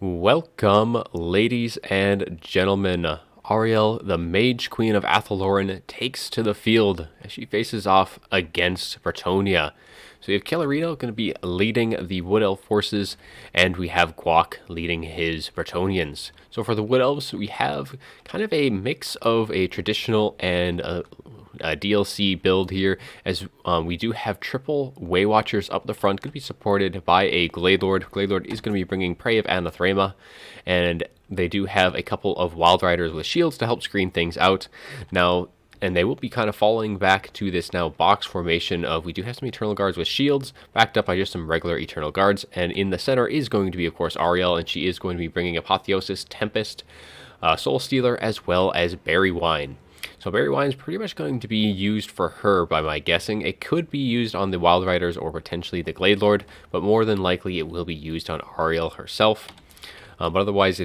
Welcome, ladies and gentlemen. Ariel, the Mage Queen of Athel, Loren, takes to the field as she faces off against Bretonnia. So we have Kellerino going to be leading the Wood Elf forces, and we have Guac leading his Bretonians. So for the Wood Elves, we have kind of a mix of a traditional and a DLC build here, as we do have triple Way Watchers up the front, going to be supported by a Glade Lord. Glade Lord is going to be bringing Prey of Anathrema, and they do have a couple of Wild Riders with shields to help screen things out. Now, and they will be kind of falling back to this now box formation of we do have some Eternal Guards with shields, backed up by just some regular Eternal Guards. And in the center is going to be, of course, Ariel, and she is going to be bringing Apotheosis, Tempest, Soul Stealer, as well as Berry Wine. So Berry Wine is pretty much going to be used for her, by my guessing. It could be used on the Wild Riders or potentially the Glade Lord, but more than likely it will be used on Ariel herself. But otherwise,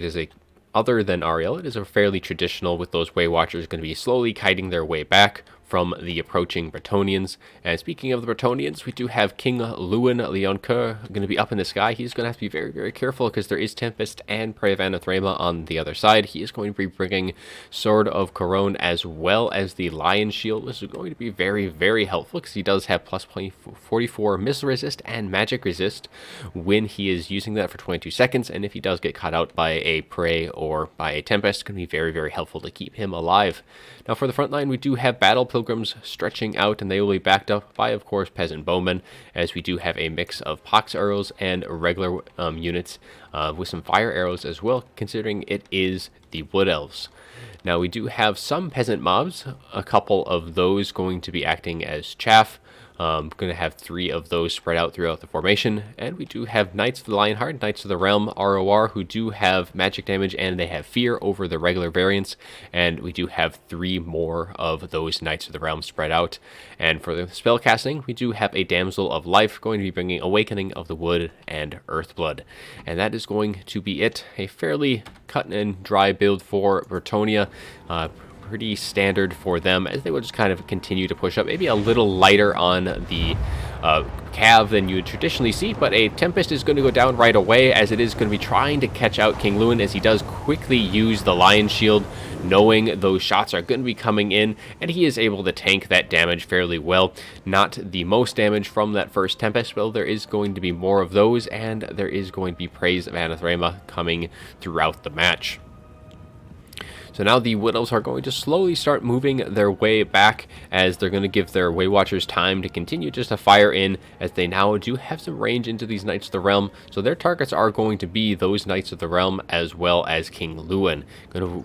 other than Ariel, it is a fairly traditional, with those Way Watchers going to be slowly kiting their way back from the approaching Bretonians. And speaking of the Bretonians, we do have King Lewin Leoncoeur going to be up in the sky. He's going to have to be very, very careful because there is Tempest and Prey of Anathrema on the other side. He is going to be bringing Sword of Corone as well as the Lion Shield, which is going to be very, very helpful because he does have plus 44 missile resist and magic resist when he is using that for 22 seconds. And if he does get caught out by a Prey or by a Tempest, it's going to be very, very helpful to keep him alive. Now for the front line, we do have Battle Pilgrims stretching out, and they will be backed up by, of course, Peasant Bowmen, as we do have a mix of Pox arrows and regular units with some fire arrows as well, considering it is the Wood Elves. Now we do have some Peasant mobs, a couple of those going to be acting as chaff. Going to have 3 of those spread out throughout the formation, and we do have Knights of the Lionheart, Knights of the Realm, ROR, who do have magic damage and they have fear over the regular variants, and we do have 3 more of those Knights of the Realm spread out. And for the spell casting, we do have a Damsel of Life going to be bringing Awakening of the Wood and Earthblood, and that is going to be it. A fairly cut and dry build for Bretonnia. Pretty standard for them, as they will just kind of continue to push up, maybe a little lighter on the cav than you would traditionally see, but a Tempest is going to go down right away, as it is going to be trying to catch out King Lewin, as he does quickly use the Lion Shield, knowing those shots are going to be coming in, and he is able to tank that damage fairly well. Not the most damage from that first Tempest, but there is going to be more of those, and there is going to be Praise of Anathrema coming throughout the match. So now the Wood Elves are going to slowly start moving their way back, as they're going to give their Way Watchers time to continue just to fire in, as they now do have some range into these Knights of the Realm. So their targets are going to be those Knights of the Realm as well as King Lewin,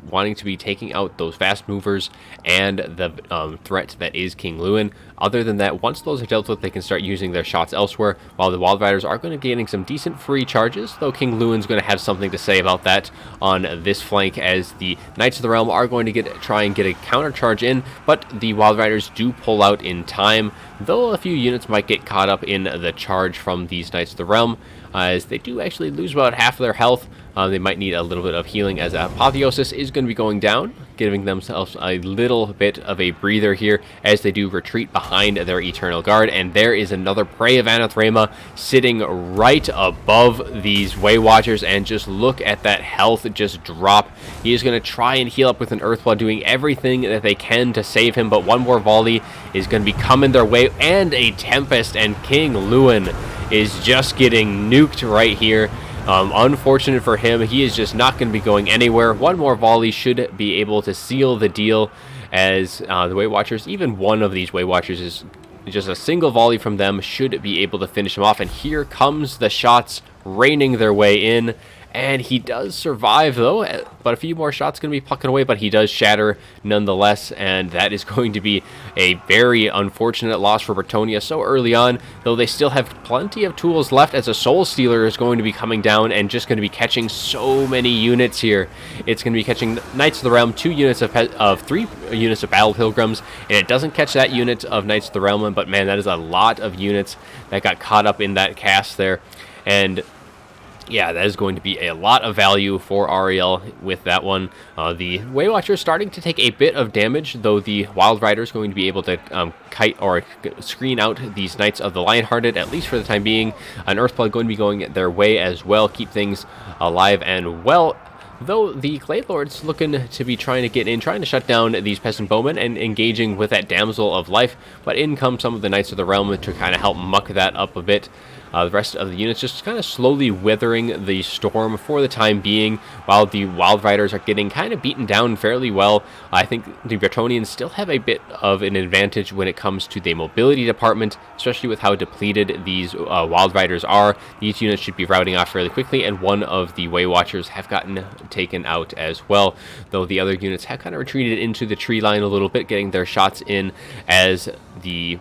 wanting to be taking out those fast movers and the threat that is King Lewin. Other than that, once those are dealt with, they can start using their shots elsewhere, while the Wild Riders are going to be gaining some decent free charges, though King Lewin's going to have something to say about that on this flank, as the Knights of the Realm are going to try and get a counter charge in, but the Wild Riders do pull out in time, though a few units might get caught up in the charge from these Knights of the Realm, as they do actually lose about half of their health. They might need a little bit of healing, as Apotheosis is going to be going down, giving themselves a little bit of a breather here as they do retreat behind their Eternal Guard. And there is another Prey of Anathrema sitting right above these Way Watchers, and just look at that health just drop. He is going to try and heal up with an Earthblood, doing everything that they can to save him, but one more volley is going to be coming their way, and a Tempest, and King Lewin is just getting nuked right here. Unfortunate for him, he is just not going to be going anywhere. One more volley should be able to seal the deal, as the Way Watchers, even one of these Way Watchers, is just a single volley from them should be able to finish him off. And here comes the shots raining their way in, and he does survive though, but a few more shots going to be plucking away, but he does shatter nonetheless, and that is going to be a very unfortunate loss for Bretonnia so early on, though they still have plenty of tools left, as a Soul Stealer is going to be coming down and just going to be catching so many units here. It's going to be catching Knights of the Realm, 2 units of 3 units of Battle Pilgrims, and it doesn't catch that unit of Knights of the Realm, but man, that is a lot of units that got caught up in that cast there. And Yeah, that is going to be a lot of value for Ariel with that one. The Waywatcher is starting to take a bit of damage, though the Wild Rider is going to be able to kite or screen out these Knights of the Lionhearted, at least for the time being. An Earthblood going to be going their way as well, keep things alive and well. Though the Glade Lord's looking to be trying to get in, trying to shut down these Peasant Bowmen and engaging with that Damsel of Life, but in come some of the Knights of the Realm to kind of help muck that up a bit. The rest of the units just kind of slowly withering the storm for the time being, while the Wild Riders are getting kind of beaten down fairly well. I think the Bretonnians still have a bit of an advantage when it comes to the mobility department, especially with how depleted these Wild Riders are. These units should be routing off fairly quickly, and one of the Way Watchers have gotten taken out as well, though the other units have kind of retreated into the tree line a little bit, getting their shots in as the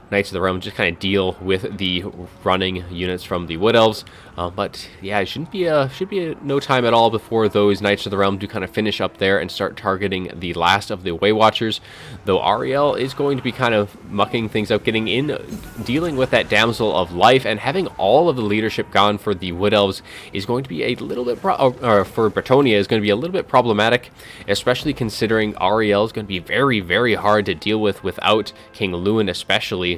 Knights of the Realm just kind of deal with the running units from the Wood Elves. But yeah, it should be no time at all before those Knights of the Realm do kind of finish up there and start targeting the last of the Way Watchers. Though Ariel is going to be kind of mucking things up, getting in, dealing with that Damsel of Life, and having all of the leadership gone for the Wood Elves is going to be a little bit, for Bretonnia is going to be a little bit problematic, especially considering Ariel is going to be very, very hard to deal with without King Lewin, especially.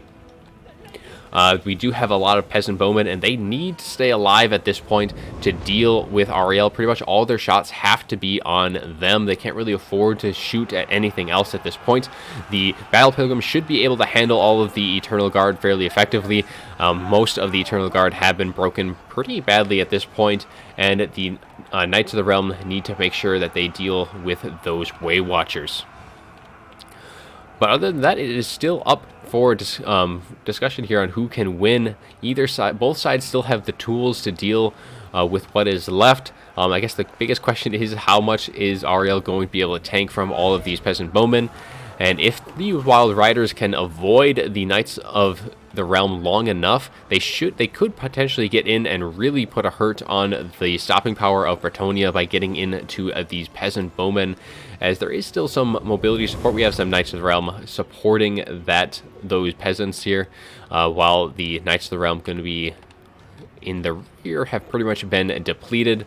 We do have a lot of Peasant Bowmen, and they need to stay alive at this point to deal with Ariel. Pretty much all their shots have to be on them. They can't really afford to shoot at anything else at this point. The Battle Pilgrims should be able to handle all of the Eternal Guard fairly effectively. Most of the Eternal Guard have been broken pretty badly at this point, and the Knights of the Realm need to make sure that they deal with those Way Watchers. But other than that, it is still up for discussion here on who can win. Either side, both sides still have the tools to deal with what is left. I guess the biggest question is, how much is Ariel going to be able to tank from all of these Peasant Bowmen? And if the Wild Riders can avoid the Knights of the Realm long enough, they could potentially get in and really put a hurt on the stopping power of Bretonnia by getting into these Peasant Bowmen, as there is still some mobility support. We have some Knights of the Realm supporting those peasants here, while the Knights of the Realm going to be in the rear have pretty much been depleted.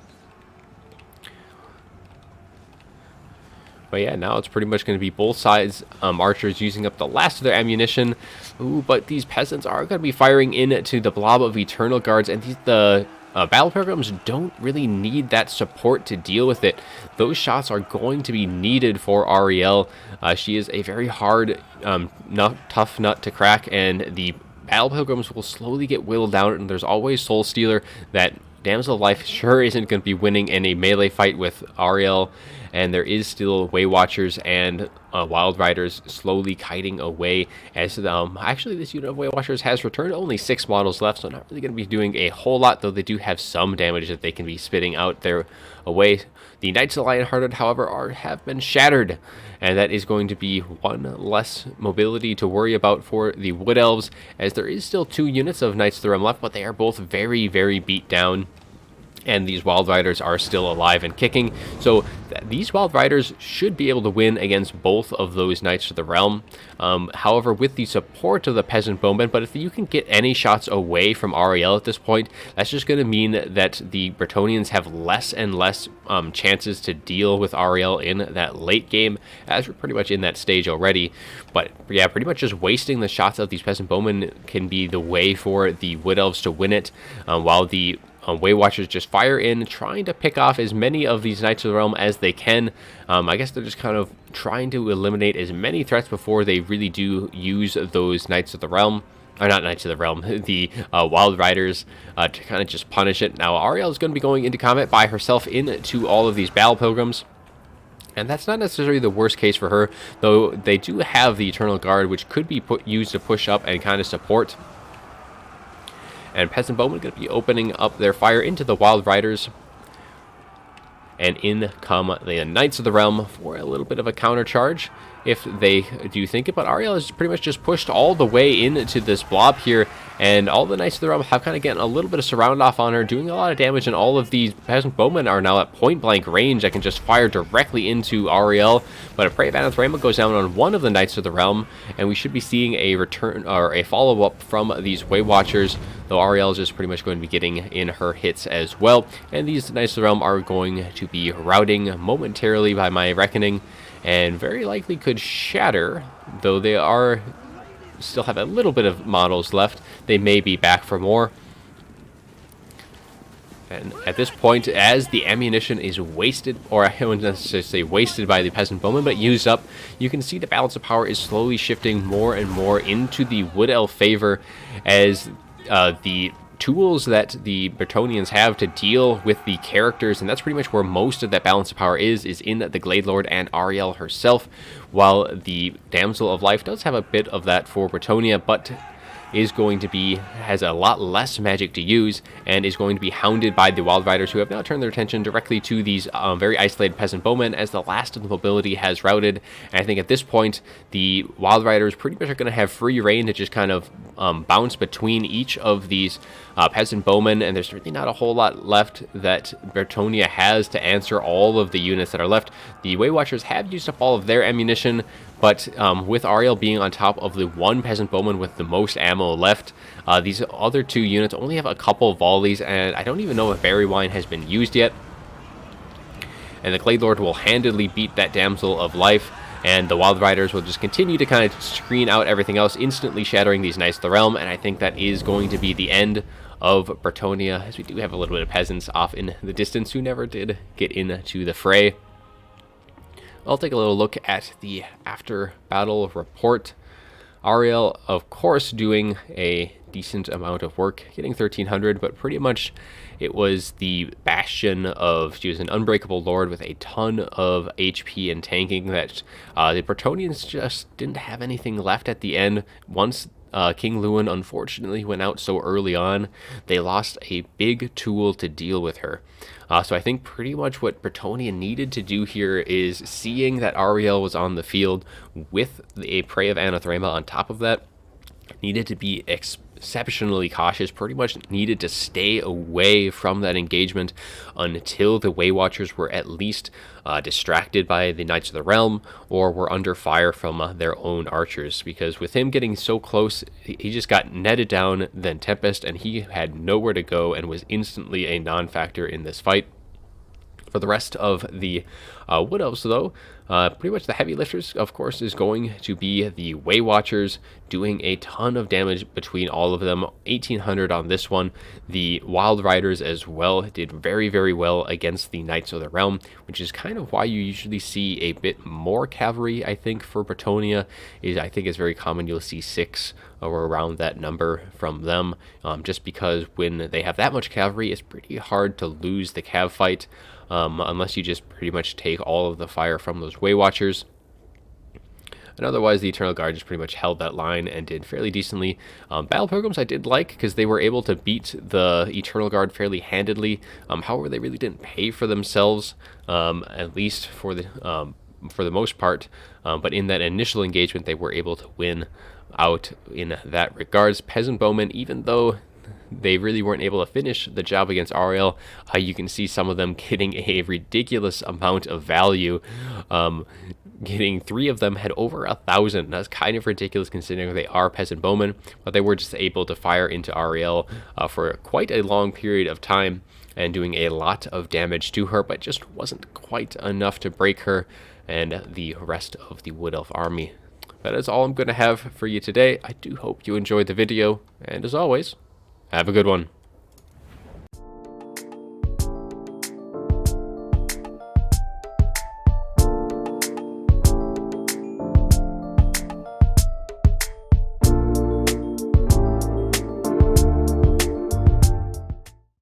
But yeah, now it's pretty much going to be both sides, archers using up the last of their ammunition. Ooh, but these peasants are going to be firing into the blob of Eternal Guards, and the Battle Pilgrims don't really need that support to deal with it. Those shots are going to be needed for Ariel. She is a very hard, tough nut to crack, and the Battle Pilgrims will slowly get whittled down, and there's always Soul Stealer. That Damsel of Life sure isn't going to be winning in a melee fight with Ariel, and there is still Way Watchers and Wild Riders slowly kiting away, as actually this unit of Way Watchers has returned. Only 6 models left, so not really going to be doing a whole lot, though they do have some damage that they can be spitting out their away. The Knights of the Lionhearted, however, have been shattered, and that is going to be one less mobility to worry about for the Wood Elves, as there is still 2 units of Knights of the Realm left, but they are both very, very beat down. And these Wild Riders are still alive and kicking. So these Wild Riders should be able to win against both of those Knights of the Realm. However, with the support of the Peasant Bowmen, but if you can get any shots away from Ariel at this point, that's just going to mean that the Bretonnians have less and less chances to deal with Ariel in that late game, as we're pretty much in that stage already. But yeah, pretty much just wasting the shots of these Peasant Bowmen can be the way for the Wood Elves to win it, while the Way Watchers just fire in, trying to pick off as many of these Knights of the Realm as they can. I guess they're just kind of trying to eliminate as many threats before they really do use those Knights of the Realm. Or not Knights of the Realm, the Wild Riders, to kind of just punish it. Now, Ariel is going to be going into combat by herself into all of these Battle Pilgrims. And that's not necessarily the worst case for her, though they do have the Eternal Guard, which could be used to push up and kind of support. And Peasant Bowmen are going to be opening up their fire into the Wild Riders. And in come the Knights of the Realm for a little bit of a counter charge. if they do think it, but Ariel is pretty much just pushed all the way into this blob here, and all the Knights of the Realm have kind of gotten a little bit of surround off on her, doing a lot of damage, and all of these peasant bowmen are now at point blank range that can just fire directly into Ariel. But a Prey of Anathema goes down on one of the Knights of the Realm, and we should be seeing a return or a follow-up from these Way Watchers, though Ariel is just pretty much going to be getting in her hits as well. And these Knights of the Realm are going to be routing momentarily by my reckoning, and very likely could shatter, though they are still have a little bit of models left. They may be back for more. And at this point, as the ammunition is wasted, or I wouldn't necessarily say wasted by the peasant bowman, but used up, you can see the balance of power is slowly shifting more and more into the Wood Elf favor, as the tools that the Bretonnians have to deal with the characters, and that's pretty much where most of that balance of power is in the Glade Lord and Ariel herself, while the Damsel of Life does have a bit of that for Bretonnia, but has a lot less magic to use, and is going to be hounded by the Wild Riders, who have now turned their attention directly to these very isolated peasant bowmen, as the last of the mobility has routed. And I think at this point, the Wild Riders pretty much are going to have free reign to just kind of bounce between each of these peasant bowmen, and there's really not a whole lot left that Bretonnia has to answer all of the units that are left. The Way Watchers have used up all of their ammunition, but with Ariel being on top of the one peasant bowman with the most ammo left, these other two units only have a couple volleys, and I don't even know if Berry Wine has been used yet. And the Glade Lord will handedly beat that Damsel of Life, and the Wild Riders will just continue to kind of screen out everything else, instantly shattering these Knights of the Realm, and I think that is going to be the end of Bretonnia, as we do have a little bit of peasants off in the distance who never did get into the fray. I'll take a little look at the after-battle report. Ariel, of course, doing a decent amount of work, getting 1,300, but pretty much it was the bastion of, she was an unbreakable lord with a ton of HP and tanking that the Bretonnians just didn't have anything left at the end. Once King Lewin unfortunately went out so early on, they lost a big tool to deal with her. So I think pretty much what Bretonnia needed to do here is, seeing that Ariel was on the field with a Prey of Anathema on top of that, needed to be exceptionally cautious, pretty much needed to stay away from that engagement until the Way Watchers were at least distracted by the Knights of the Realm, or were under fire from their own archers, because with him getting so close, he just got netted down, then Tempest, and he had nowhere to go and was instantly a non-factor in this fight. For the rest of the Wood Elves, though, pretty much the heavy lifters, of course, is going to be the Way Watchers, doing a ton of damage between all of them. 1,800 on this one. The Wild Riders as well did very, very well against the Knights of the Realm, which is kind of why you usually see a bit more cavalry, I think, for Bretonnia. I think it's very common you'll see 6 or around that number from them, just because when they have that much cavalry, it's pretty hard to lose the cav fight. Unless you just pretty much take all of the fire from those Way Watchers. And otherwise, the Eternal Guard just pretty much held that line and did fairly decently. Battle Pilgrims I did like, because they were able to beat the Eternal Guard fairly handedly. However, they really didn't pay for themselves, at least for the most part. But in that initial engagement, they were able to win out in that regards. Peasant Bowmen, even though they really weren't able to finish the job against Ariel, you can see some of them getting a ridiculous amount of value. Getting 3 of them had over 1,000. That's kind of ridiculous considering they are peasant bowmen, but they were just able to fire into Ariel for quite a long period of time and doing a lot of damage to her, but just wasn't quite enough to break her and the rest of the Wood Elf army. That is all I'm going to have for you today. I do hope you enjoyed the video, and as always, have a good one.